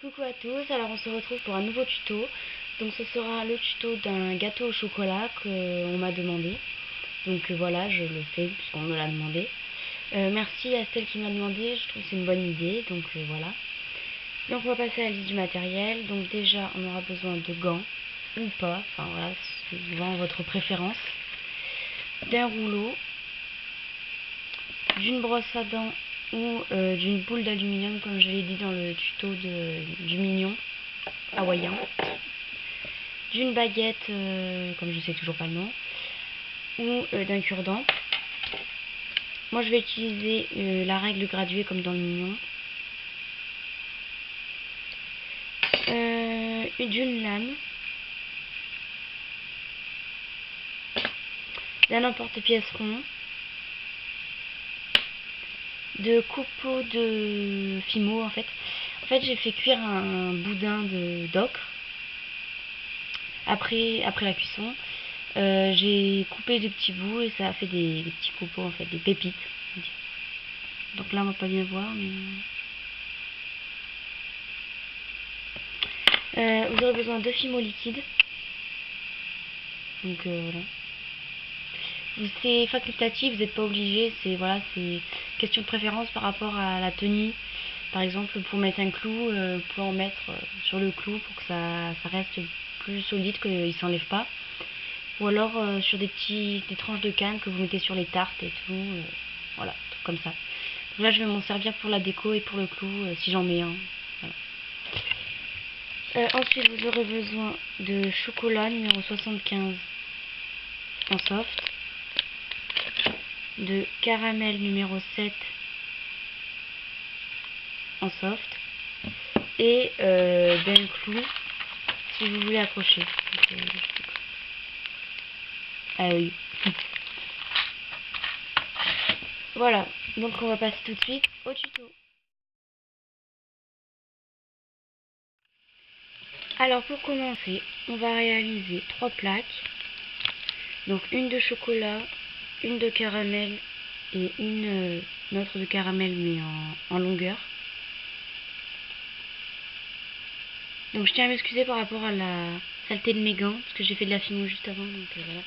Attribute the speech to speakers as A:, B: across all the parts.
A: Coucou à tous, alors on se retrouve pour un nouveau tuto. Donc ce sera le tuto d'un gâteau au chocolat qu'on m'a demandé. Donc voilà, je le fais puisqu'on me l'a demandé. Merci à celle qui m'a demandé, je trouve que c'est une bonne idée, donc voilà. Donc on va passer à la liste du matériel. Donc déjà on aura besoin de gants, ou pas, enfin voilà, suivant votre préférence. D'un rouleau, d'une brosse à dents ou d'une boule d'aluminium comme je l'ai dit dans le tuto du mignon hawaïen, d'une baguette comme je sais toujours pas le nom, ou d'un cure-dent. Moi je vais utiliser la règle graduée comme dans le mignon, d'une lame, d'un emporte-pièce rond, de copeaux de fimo en fait. En fait j'ai fait cuire un boudin d'ocre après la cuisson. J'ai coupé des petits bouts et ça a fait des petits copeaux en fait, des pépites. Donc là on va pas bien voir mais vous aurez besoin de fimo liquide. Donc voilà. C'est facultatif, vous n'êtes pas obligé, c'est voilà, c'est question de préférence par rapport à la tenue. Par exemple, pour mettre un clou, vous pouvez en mettre sur le clou pour que ça reste plus solide, qu'il ne s'enlève pas. Ou alors sur des tranches de canne que vous mettez sur les tartes et tout. Voilà, tout comme ça. Donc là, je vais m'en servir pour la déco et pour le clou, si j'en mets un. Voilà. Ensuite, vous aurez besoin de chocolat numéro 75 en soft, de caramel numéro 7 en soft, et d'un clou si vous voulez accrocher. Ah oui. Voilà, donc on va passer tout de suite au tuto. Alors pour commencer, on va réaliser 3 plaques. Donc une de chocolat, une de caramel et une autre de caramel mais en longueur. Donc je tiens à m'excuser par rapport à la saleté de mes gants, parce que j'ai fait de la fimo juste avant, donc voilà.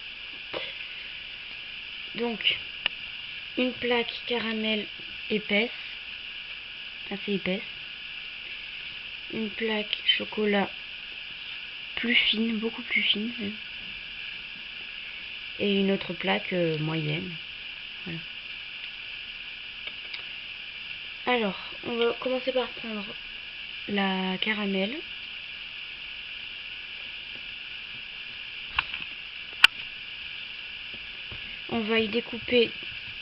A: Donc une plaque caramel épaisse, assez épaisse. Une plaque chocolat plus fine, beaucoup plus fine même. Et une autre plaque moyenne. Voilà. Alors, on va commencer par prendre la caramel. On va y découper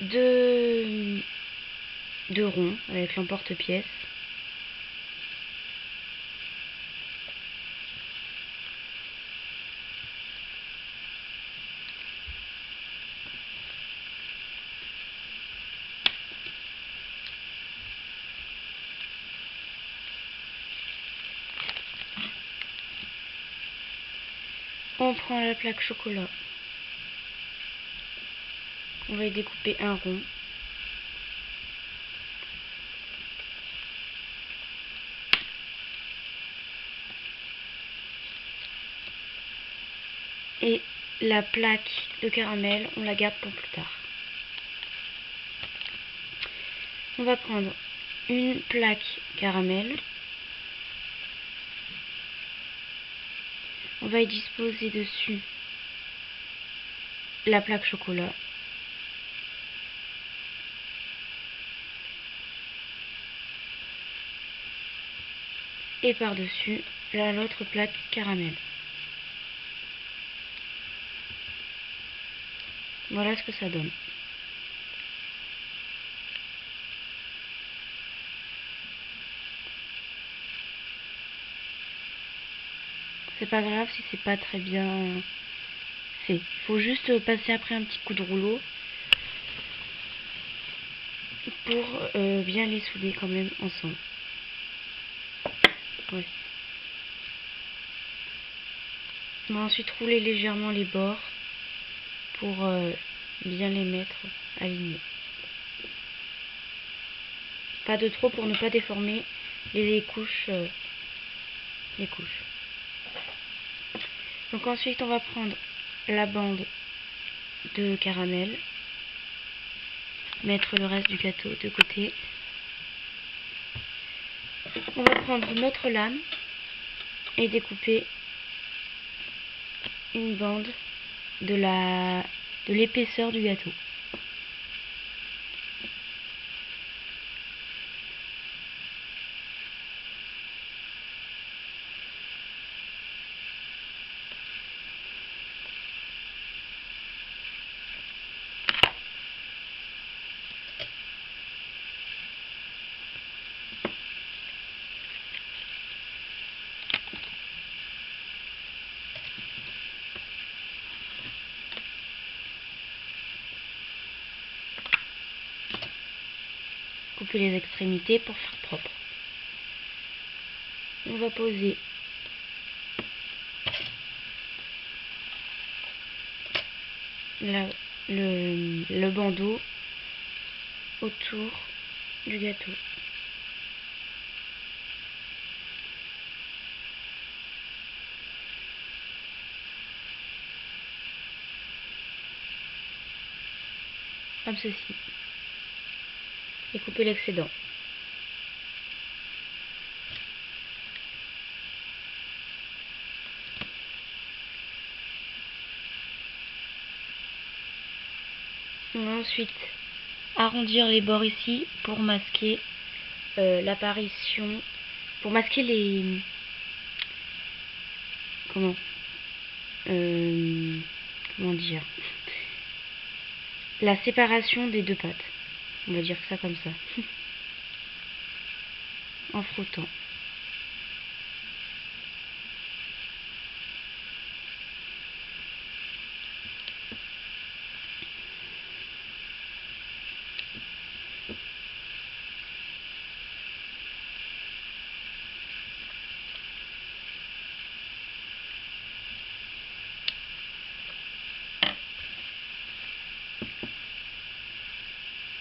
A: deux ronds avec l'emporte-pièce. On prend la plaque chocolat. On va y découper un rond. Et la plaque de caramel, on la garde pour plus tard. On va prendre une plaque caramel. On va y disposer dessus la plaque chocolat. Et par-dessus, l'autre plaque caramel. Voilà ce que ça donne. C'est pas grave si c'est pas très bien fait. Il faut juste passer après un petit coup de rouleau pour bien les souder quand même ensemble. Ouais. On va ensuite rouler légèrement les bords pour bien les mettre alignés. Pas de trop pour ne pas déformer les couches les couches. Donc ensuite on va prendre la bande de caramel, mettre le reste du gâteau de côté. On va prendre notre lame et découper une bande de l'épaisseur du gâteau. Couper les extrémités pour faire propre. On va poser le bandeau autour du gâteau. Comme ceci. Et couper l'excédent. On va ensuite arrondir les bords ici pour masquer l'apparition, pour masquer les comment dire, la séparation des deux pâtes. On va dire ça comme ça. En frottant.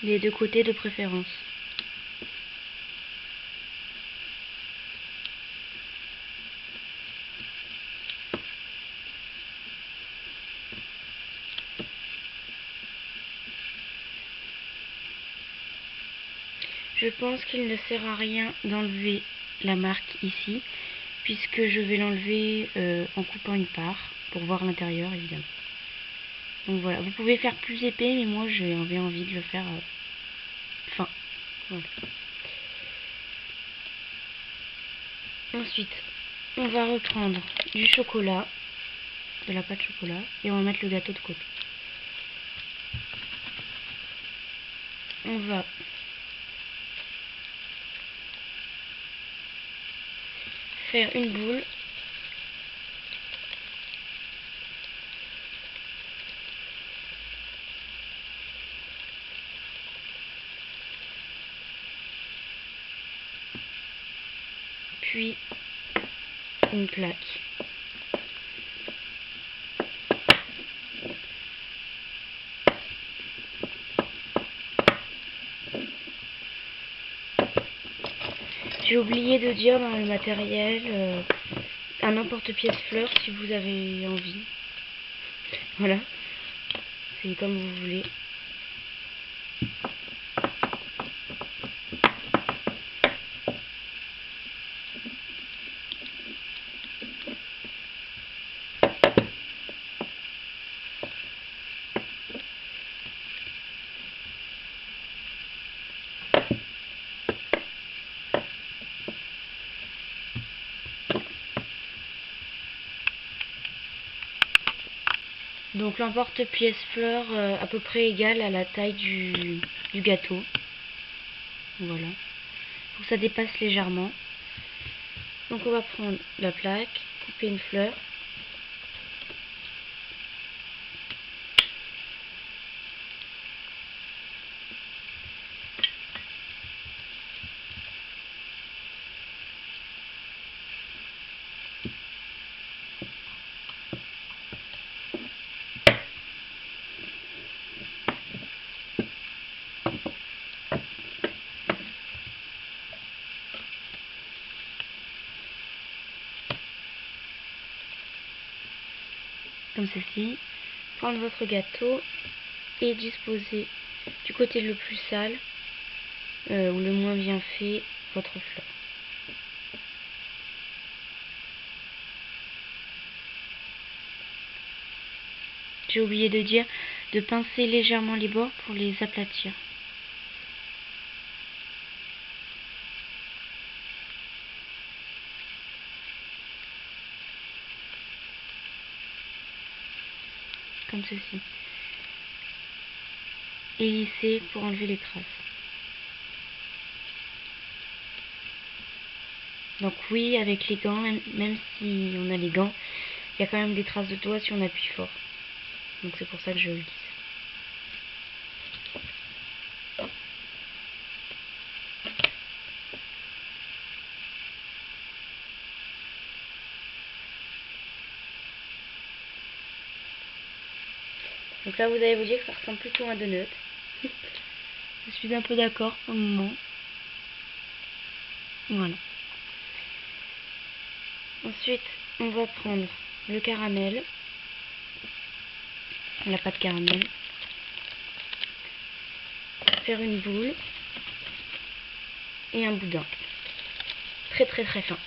A: Les deux côtés de préférence. Je pense qu'il ne sert à rien d'enlever la marque ici, puisque je vais l'enlever en coupant une part, pour voir l'intérieur évidemment. Donc voilà, vous pouvez faire plus épais, mais moi j'avais envie de le faire fin. Voilà. Ensuite, on va reprendre du chocolat, de la pâte chocolat, et on va mettre le gâteau de côté. On va faire une boule. Puis une plaque. J'ai oublié de dire dans le matériel un emporte-pièce fleurs si vous avez envie. Voilà, c'est comme vous voulez. Donc l'emporte-pièce fleur à peu près égale à la taille du gâteau. Voilà. Faut que ça dépasse légèrement. Donc on va prendre la plaque, couper une fleur. comme ceci. Prendre votre gâteau et disposer du côté le plus sale ou le moins bien fait votre fleur. J'ai oublié de dire de pincer légèrement les bords pour les aplatir. Comme ceci. Et lisser pour enlever les traces. Donc oui, avec les gants, même si on a les gants, il y a quand même des traces de doigts si on appuie fort. Donc c'est pour ça que je le lisse. Donc là vous allez vous dire que ça ressemble plutôt à un donut. Je suis un peu d'accord pour le moment. Voilà. Ensuite, on va prendre le caramel, la pâte caramel, faire une boule et un boudin. Très très très fin.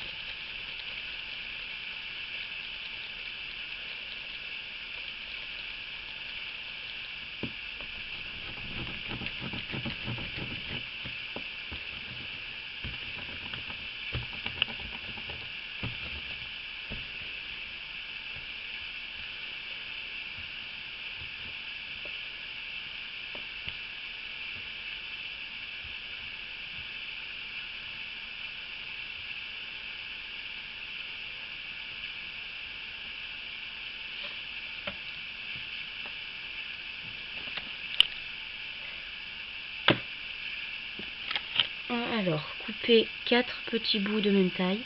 A: Alors, coupez 4 petits bouts de même taille,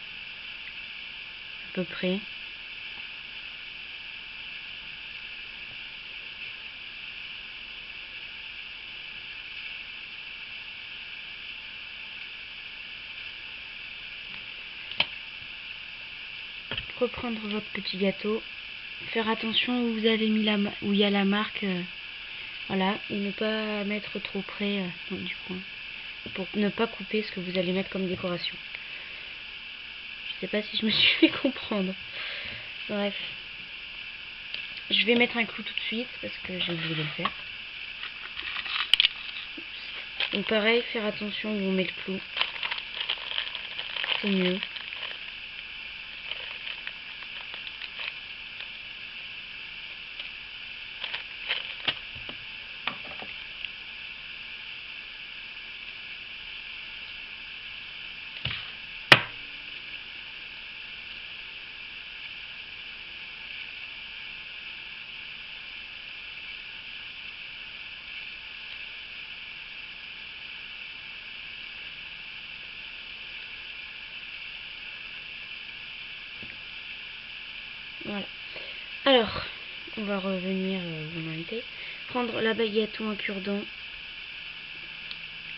A: à peu près. Reprendre votre petit gâteau, faire attention où vous avez mis où il y a la marque, voilà, et ne pas mettre trop près du coin, pour ne pas couper ce que vous allez mettre comme décoration. Je sais pas si je me suis fait comprendre. Bref, je vais mettre un clou tout de suite parce que j'ai oublié de le faire. Donc pareil, faire attention où on met le clou, c'est mieux. Voilà. Alors, on va revenir où on en était. Prendre la baguette ou un cure-dent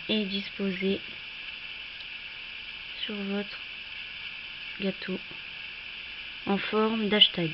A: et disposer sur votre gâteau en forme d'hashtag.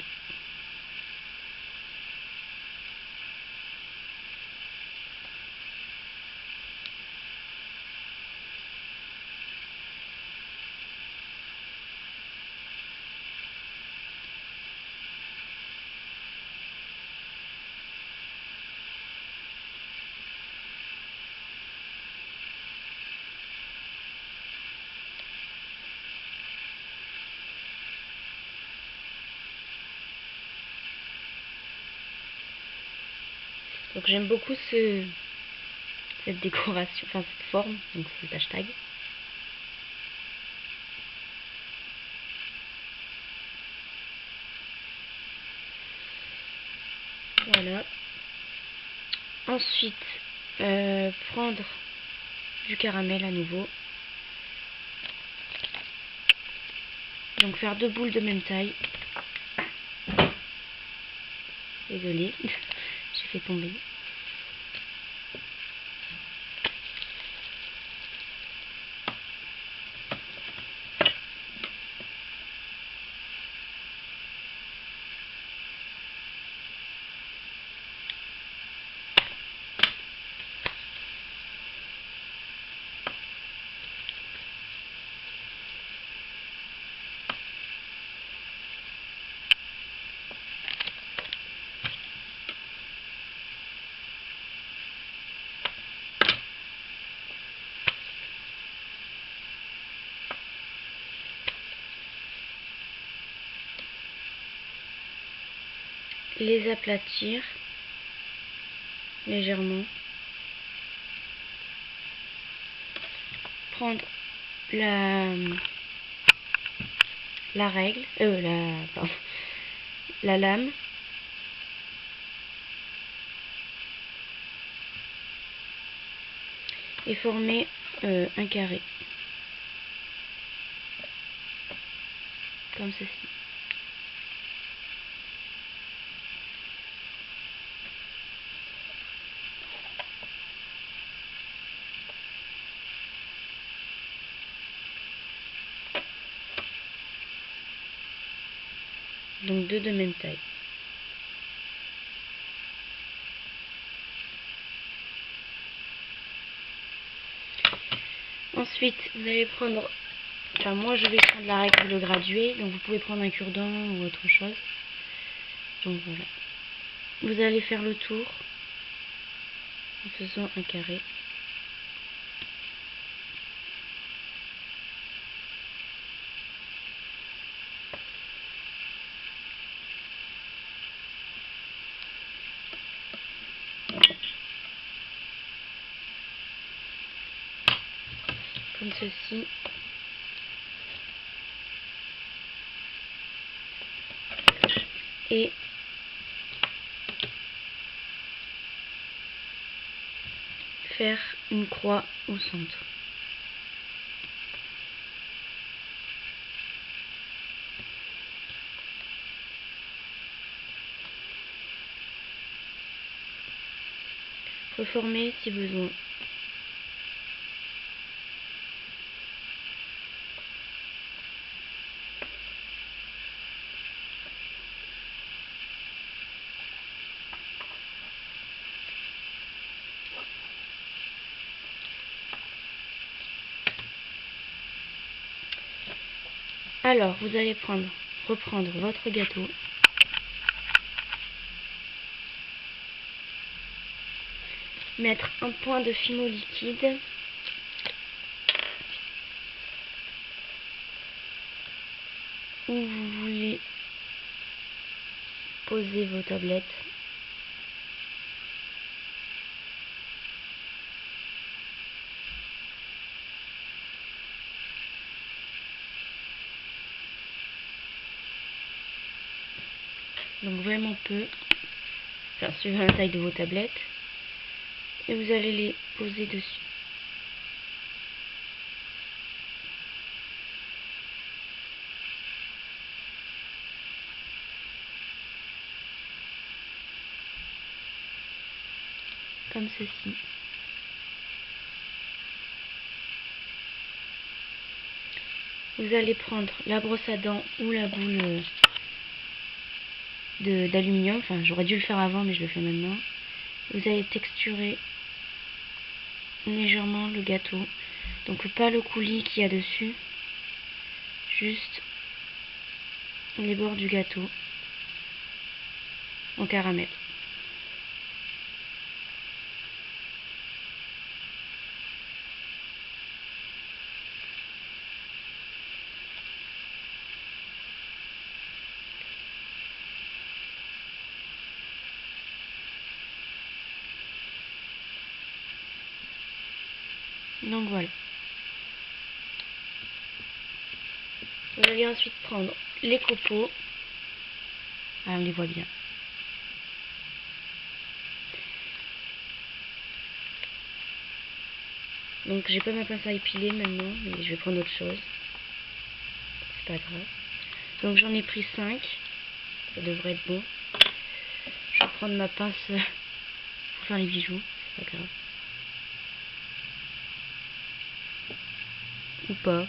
A: Donc j'aime beaucoup cette décoration, enfin cette forme, donc cet hashtag. Voilà. Ensuite, prendre du caramel à nouveau. Donc faire 2 boules de même taille. Désolée, j'ai fait tomber. les aplatir légèrement. Prendre la règle, la lame. Et former un carré. Comme ceci. Donc deux de même taille. Ensuite, vous allez prendre, enfin moi je vais prendre la règle graduée, donc vous pouvez prendre un cure-dent ou autre chose. Donc voilà. Vous allez faire le tour en faisant un carré. Comme ceci. Et faire une croix au centre. Reformer si besoin. Alors, vous allez reprendre votre gâteau. Mettre un point de fimo liquide. Où vous voulez poser vos tablettes. Donc vraiment peu, enfin suivant la taille de vos tablettes, et vous allez les poser dessus. Comme ceci. Vous allez prendre la brosse à dents ou la boule d'aluminium, enfin j'aurais dû le faire avant mais je le fais maintenant. Vous allez texturer légèrement le gâteau, donc pas le coulis qu'il y a dessus, juste les bords du gâteau en caramel. Donc voilà. Vous allez ensuite prendre les copeaux. Ah, on les voit bien. Donc j'ai pas ma pince à épiler maintenant, mais je vais prendre autre chose. C'est pas grave. Donc j'en ai pris 5. Ça devrait être bon. Je vais prendre ma pince pour faire les bijoux. C'est pas grave. Ou pas.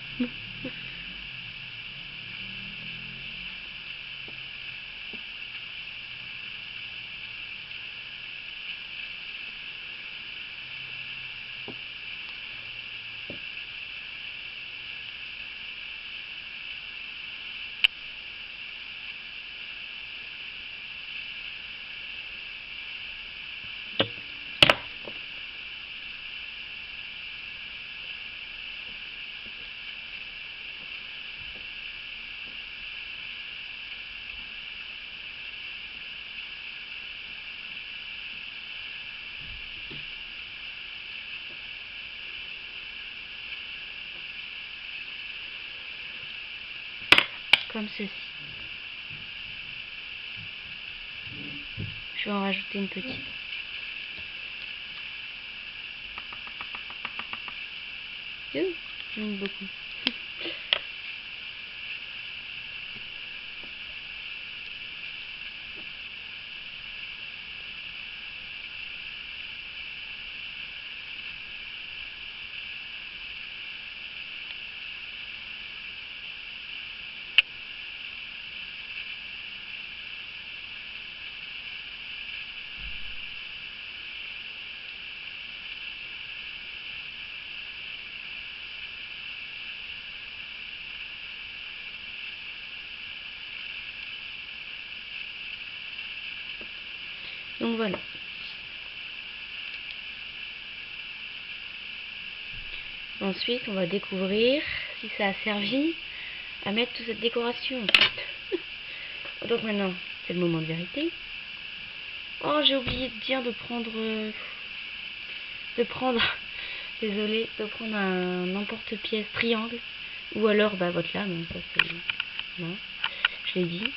A: comme ceci. Je vais en rajouter une petite. J'aime beaucoup. Donc voilà. Ensuite, on va découvrir si ça a servi à mettre toute cette décoration. Donc maintenant, c'est le moment de vérité. Oh, j'ai oublié de dire de prendre... désolée, de prendre un emporte-pièce triangle. Ou alors, bah, votre lame, ça c'est... Non, je l'ai dit.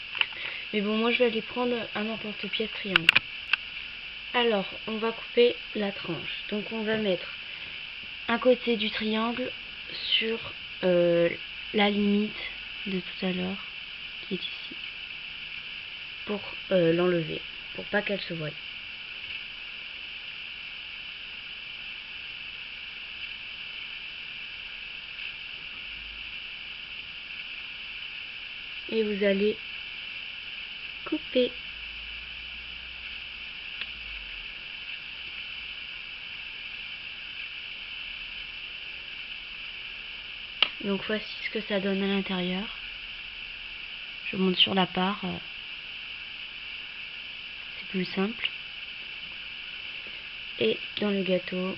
A: Mais bon, moi je vais aller prendre un emporte-pièce triangle. Alors, on va couper la tranche. Donc on va mettre un côté du triangle sur la limite de tout à l'heure, qui est ici, pour l'enlever, pour pas qu'elle se voie. Et vous allez couper. Donc voici ce que ça donne à l'intérieur. Je monte sur la part. C'est plus simple. Et dans le gâteau,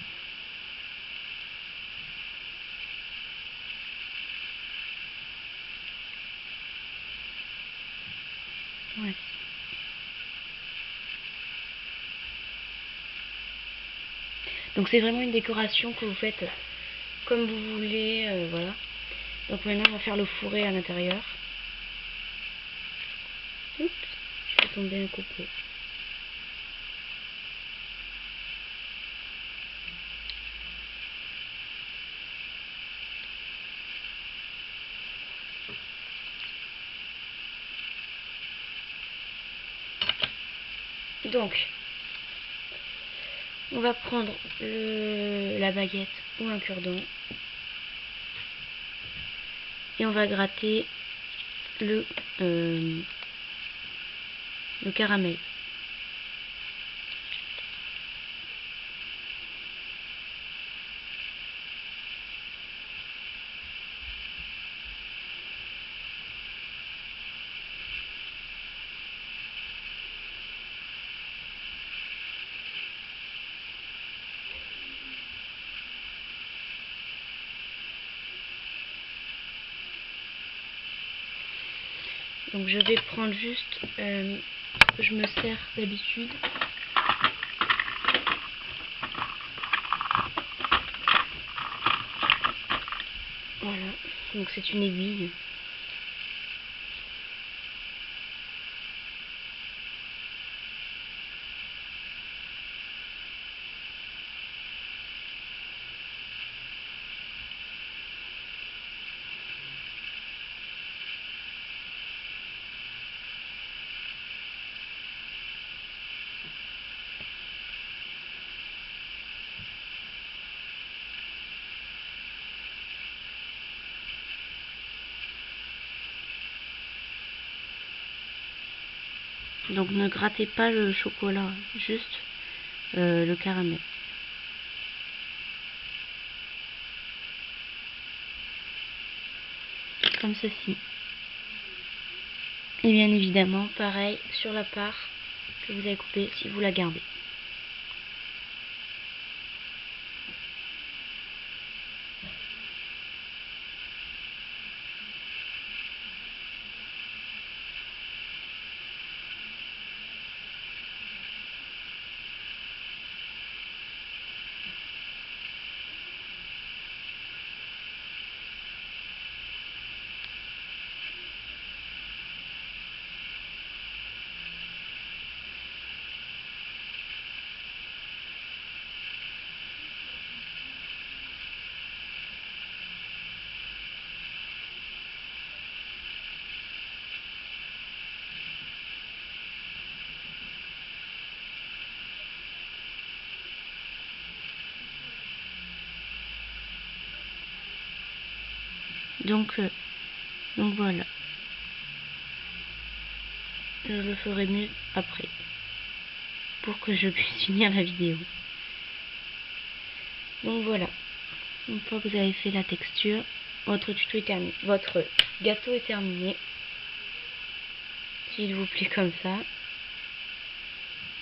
A: voici. Donc c'est vraiment une décoration que vous faites comme vous voulez, voilà. Donc maintenant on va faire le fourré à l'intérieur. Oups, je fais tomber un coco. Donc, on va prendre la baguette ou un cure-dent et on va gratter le caramel. Donc je vais prendre juste, je me sers d'habitude. Voilà, donc c'est une aiguille. Donc ne grattez pas le chocolat, juste le caramel. Comme ceci. Et bien évidemment, pareil sur la part que vous avez coupée si vous la gardez. Donc voilà. Je le ferai mieux après. Pour que je puisse finir la vidéo. Donc voilà. Une fois que vous avez fait la texture, votre tuto est terminé. Votre gâteau est terminé. S'il vous plaît, comme ça.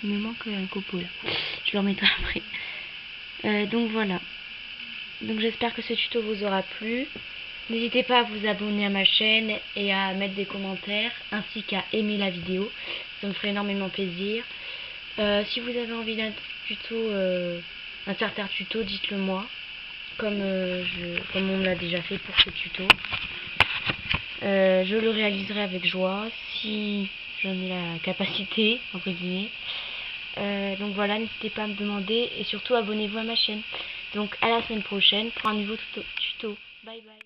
A: Il me manque un copeau là. Je le remettrai après. Donc voilà. Donc j'espère que ce tuto vous aura plu. N'hésitez pas à vous abonner à ma chaîne et à mettre des commentaires, ainsi qu'à aimer la vidéo. Ça me ferait énormément plaisir. Si vous avez envie d'un tuto, un certain tuto, dites-le moi. Comme on me l'a déjà fait pour ce tuto. Je le réaliserai avec joie si j'en ai la capacité, entre guillemets. Donc voilà, n'hésitez pas à me demander et surtout abonnez-vous à ma chaîne. Donc à la semaine prochaine pour un nouveau tuto. Bye bye.